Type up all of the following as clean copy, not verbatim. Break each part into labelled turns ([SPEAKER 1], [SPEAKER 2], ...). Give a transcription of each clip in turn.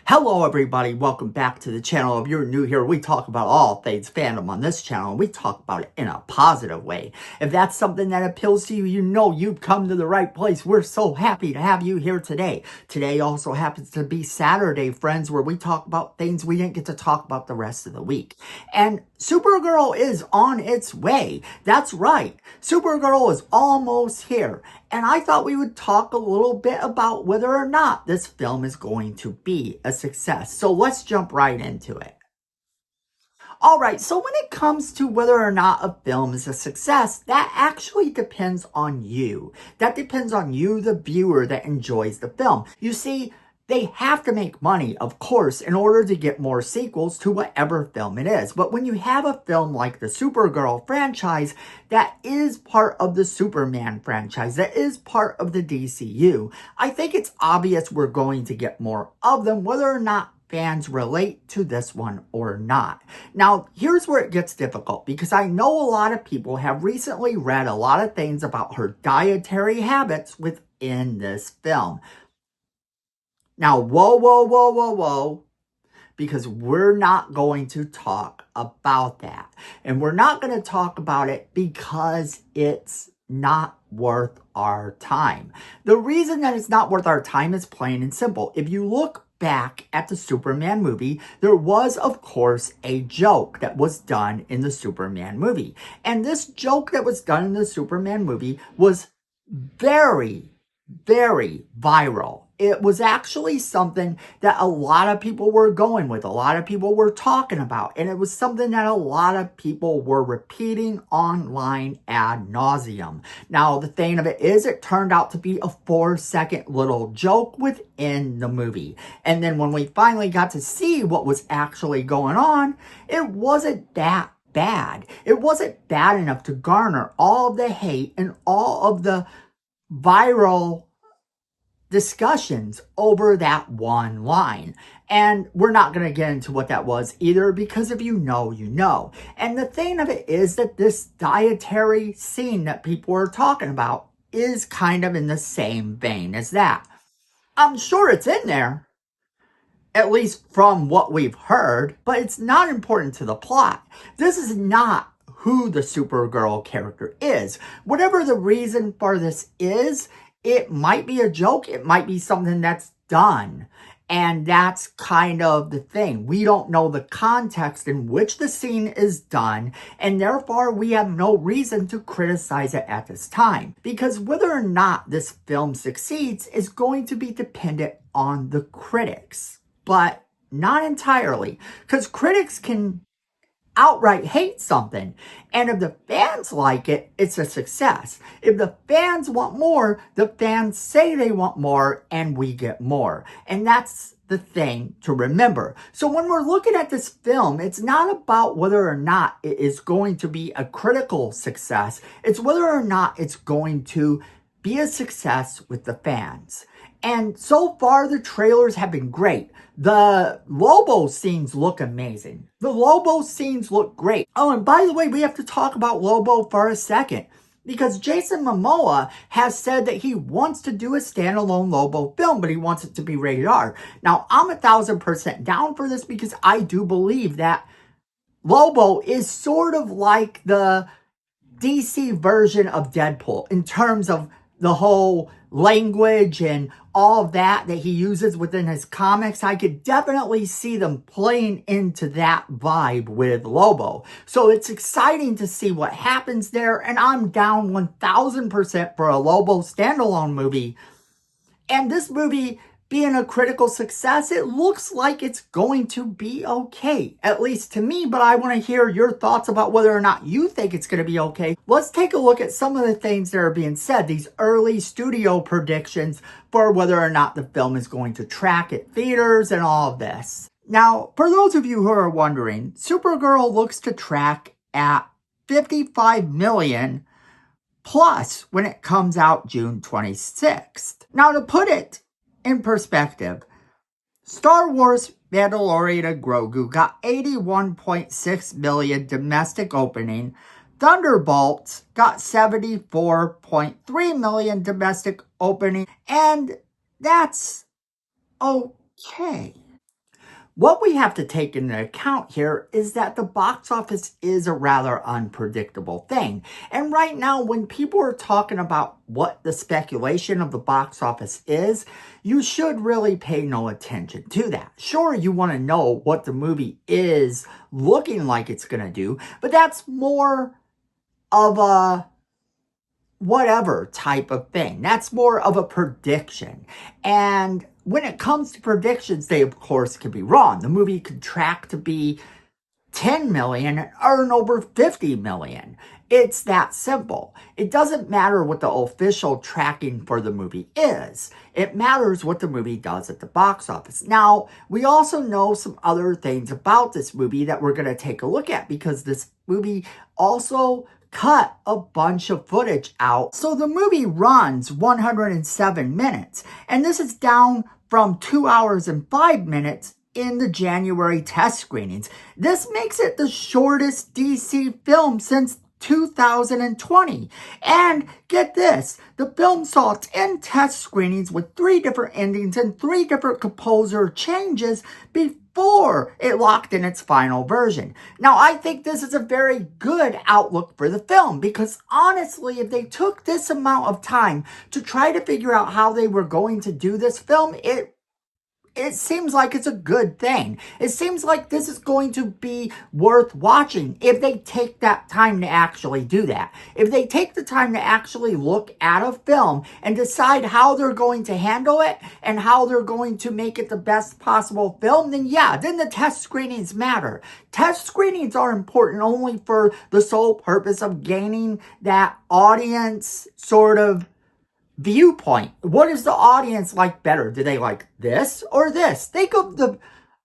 [SPEAKER 1] Hello everybody, welcome back to the channel. If you're new here, we talk about all things fandom on this channel, and we talk about it in a positive way. If that's something that appeals to you, you know you've come to the right place. We're so happy to have you here today. Today also happens to be Saturday, friends, where we talk about things we didn't get to talk about the rest of the week. And Supergirl is on its way. That's right, Supergirl is almost here. And I thought we would talk a little bit about whether or not this film is going to be a success. So let's jump right into it. Alright, so when it comes to whether or not a film is a success, that actually depends on you. That depends on you, the viewer that enjoys the film. You see, they have to make money, of course, in order to get more sequels to whatever film it is. But when you have a film like the Supergirl franchise, that is part of the Superman franchise, that is part of the DCU, I think it's obvious we're going to get more of them, whether or not fans relate to this one or not. Now, here's where it gets difficult, because I know a lot of people have recently read a lot of things about her dietary habits within this film. Now, whoa, because we're not going to talk about that. And we're not going to talk about it because it's not worth our time. The reason that it's not worth our time is plain and simple. If you look back at the Superman movie, there was, of course, a joke that was done in the Superman movie. And this joke that was done in the Superman movie was very viral. It was actually something that a lot of people were going with, a lot of people were talking about, and it was something that a lot of people were repeating online ad nauseum. Now, the thing of it is, it turned out to be a 4-second little joke within the movie. And then when we finally got to see what was actually going on, it wasn't that bad. It wasn't bad enough to garner all of the hate and all of the viral discussions over that one line. And we're not going to get into what that was either, because if you know, you know. And the thing of it is that this dietary scene that people are talking about is kind of in the same vein as that. I'm sure it's in there, at least from what we've heard, but it's not important to the plot. This is not who the Supergirl character is. Whatever the reason for this is, it might be a joke, it might be something that's done. And that's kind of the thing. We don't know the context in which the scene is done, and therefore we have no reason to criticize it at this time. Because whether or not this film succeeds is going to be dependent on the critics. But not entirely, because critics can outright hate something, and if the fans like it, it's a success. If the fans want more, the fans say they want more, and we get more. And that's the thing to remember. So when we're looking at this film, it's not about whether or not it is going to be a critical success. It's whether or not it's going to be a success with the fans. And so far, the trailers have been great. The Lobo scenes look amazing. The Lobo scenes look great. Oh, and by the way, we have to talk about Lobo for a second, because Jason Momoa has said that he wants to do a standalone Lobo film, but he wants it to be rated R. Now, I'm 1000% down for this, because I do believe that Lobo is sort of like the DC version of Deadpool in terms of the whole language and all of that he uses within his comics. I could definitely see them playing into that vibe with Lobo. So it's exciting to see what happens there, and I'm down 1000% for a Lobo standalone movie. And this movie being a critical success, it looks like it's going to be okay, at least to me, but I want to hear your thoughts about whether or not you think it's going to be okay. Let's take a look at some of the things that are being said, these early studio predictions for whether or not the film is going to track at theaters and all of this. Now, for those of you who are wondering, Supergirl looks to track at 55 million plus when it comes out June 26th. Now, to put it in perspective, Star Wars Mandalorian Grogu got 81.6 million domestic opening. Thunderbolts got 74.3 million domestic opening. And that's okay. what we have to take into account here is that the box office is a rather unpredictable thing. And right now, when people are talking about what the speculation of the box office is, you should really pay no attention to that. Sure, you want to know what the movie is looking like it's going to do, but that's more of a whatever type of thing. That's more of a prediction. And when it comes to predictions, they of course can be wrong. The movie could track to be 10 million and earn over 50 million. It's that simple. It doesn't matter what the official tracking for the movie is. It matters what the movie does at the box office. Now, we also know some other things about this movie that we're going to take a look at, because this movie also cut a bunch of footage out. So the movie runs 107 minutes, and this is down from 2 hours and 5 minutes in the January test screenings. This makes it the shortest DC film since 2020. And get this, the film saw 10 test screenings with 3 different endings and 3 different composer changes before it locked in its final version. Now, I think this is a very good outlook for the film, because honestly, if they took this amount of time to try to figure out how they were going to do this film, it seems like it's a good thing. It seems like this is going to be worth watching if they take that time to actually do that. If they take the time to actually look at a film and decide how they're going to handle it and how they're going to make it the best possible film, then yeah, then the test screenings matter. Test screenings are important only for the sole purpose of gaining that audience sort of viewpoint. What is the audience like better? Do they like this or this? Think of the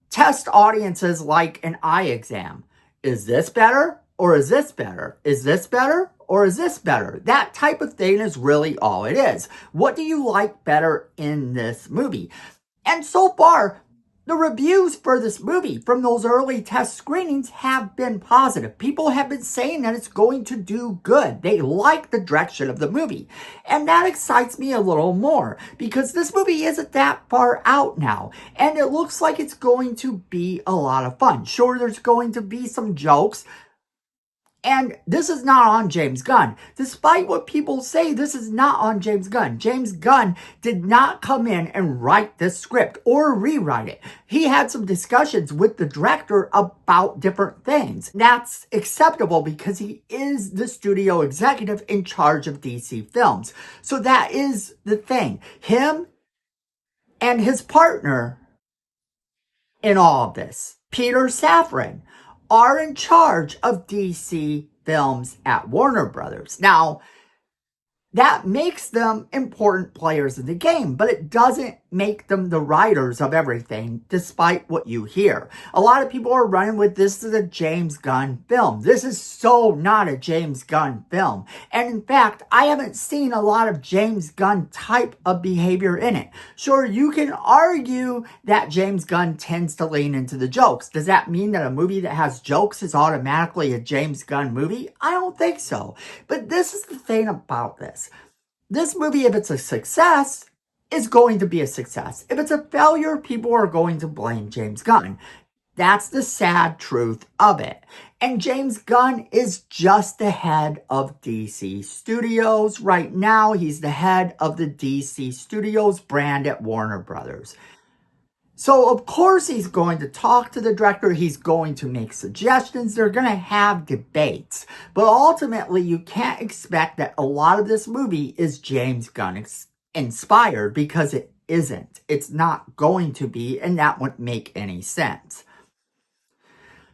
[SPEAKER 1] test audiences like an eye exam. Is this better or is this better? Is this better or is this better? That type of thing is really all it is. What do you like better in this movie? And so far, the reviews for this movie from those early test screenings have been positive. People have been saying that it's going to do good. They like the direction of the movie. And that excites me a little more, because this movie isn't that far out now. And it looks like it's going to be a lot of fun. Sure, there's going to be some jokes. And this is not on James Gunn. Despite what people say, this is not on James Gunn. James Gunn did not come in and write this script or rewrite it. He had some discussions with the director about different things. That's acceptable because he is the studio executive in charge of DC Films. So that is the thing. Him and his partner in all of this, Peter Safran, are in charge of DC Films at Warner Brothers. Now, that makes them important players in the game, but it doesn't make them the writers of everything, despite what you hear. A lot of people are running with this as a James Gunn film. This is so not a James Gunn film. And in fact, I haven't seen a lot of James Gunn type of behavior in it. Sure, you can argue that James Gunn tends to lean into the jokes. Does that mean that a movie that has jokes is automatically a James Gunn movie? I don't think so. But this is the thing about this. This movie, if it's a success, is going to be a success. If it's a failure, people are going to blame James Gunn. That's the sad truth of it. And James Gunn is just the head of DC Studios. Right now, he's the head of the DC Studios brand at Warner Brothers. So, of course, he's going to talk to the director. He's going to make suggestions. They're going to have debates. But ultimately, you can't expect that a lot of this movie is James Gunn inspired, because it isn't. It's not going to be, and that wouldn't make any sense.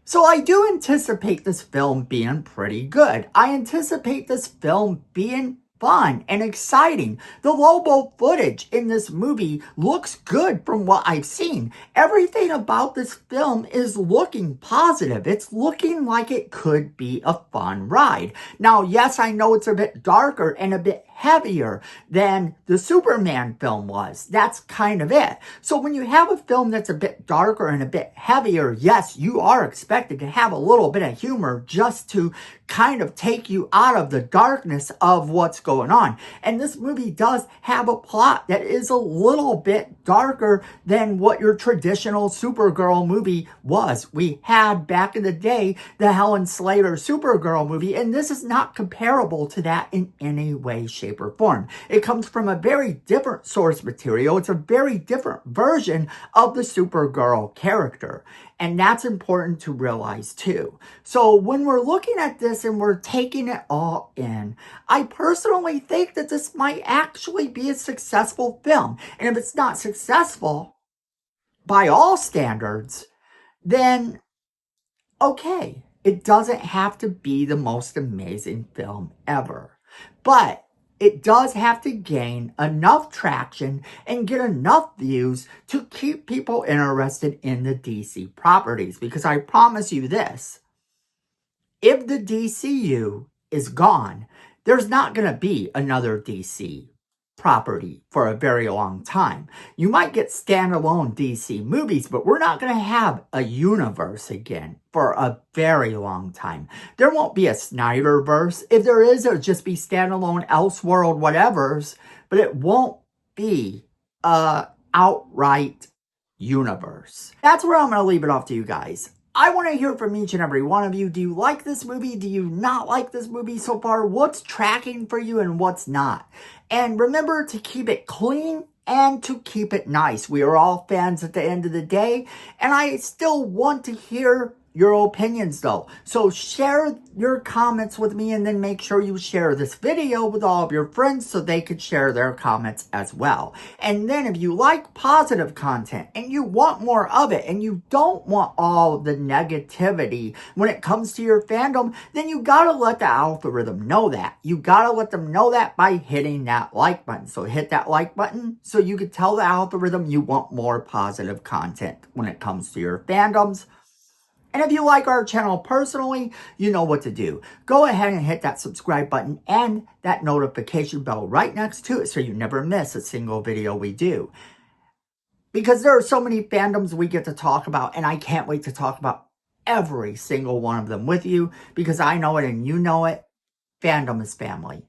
[SPEAKER 1] So I do anticipate this film being pretty good. I anticipate this film being fun and exciting. The Lobo footage in this movie looks good from what I've seen. Everything about this film is looking positive. It's looking like it could be a fun ride. Now, yes, I know it's a bit darker and a bit heavier than the Superman film was. That's kind of it. So when you have a film that's a bit darker and a bit heavier, yes, you are expected to have a little bit of humor just to kind of take you out of the darkness of what's going on. And this movie does have a plot that is a little bit darker than what your traditional Supergirl movie was. We had back in the day the Helen Slater Supergirl movie, and this is not comparable to that in any way, shape, or form. It comes from a very different source material. It's a very different version of the Supergirl character. And that's important to realize too. So when we're looking at this and we're taking it all in, I personally think that this might actually be a successful film. And if it's not successful by all standards, then okay, it doesn't have to be the most amazing film ever. But it does have to gain enough traction and get enough views to keep people interested in the DC properties. Because I promise you this, if the DCU is gone, there's not going to be another DC property for a very long time. You might get standalone DC movies, but we're not going to have a universe again for a very long time. There won't be a Snyderverse. If there is, it'll just be standalone Elseworld whatevers, but it won't be a outright universe. That's where I'm going to leave it off to you guys. I want to hear from each and every one of you. Do you like this movie? Do you not like this movie so far? What's tracking for you and what's not? And remember to keep it clean and to keep it nice. We are all fans at the end of the day, and I still want to hear your opinions though. So share your comments with me, and then make sure you share this video with all of your friends so they could share their comments as well. And then if you like positive content and you want more of it and you don't want all the negativity when it comes to your fandom, then you gotta let the algorithm know that. You gotta let them know that by hitting that like button. So hit that like button so you can tell the algorithm you want more positive content when it comes to your fandoms. And if you like our channel personally, you know what to do. Go ahead and hit that subscribe button and that notification bell right next to it so you never miss a single video we do. Because there are so many fandoms we get to talk about, and I can't wait to talk about every single one of them with you because I know it and you know it. Fandom is family.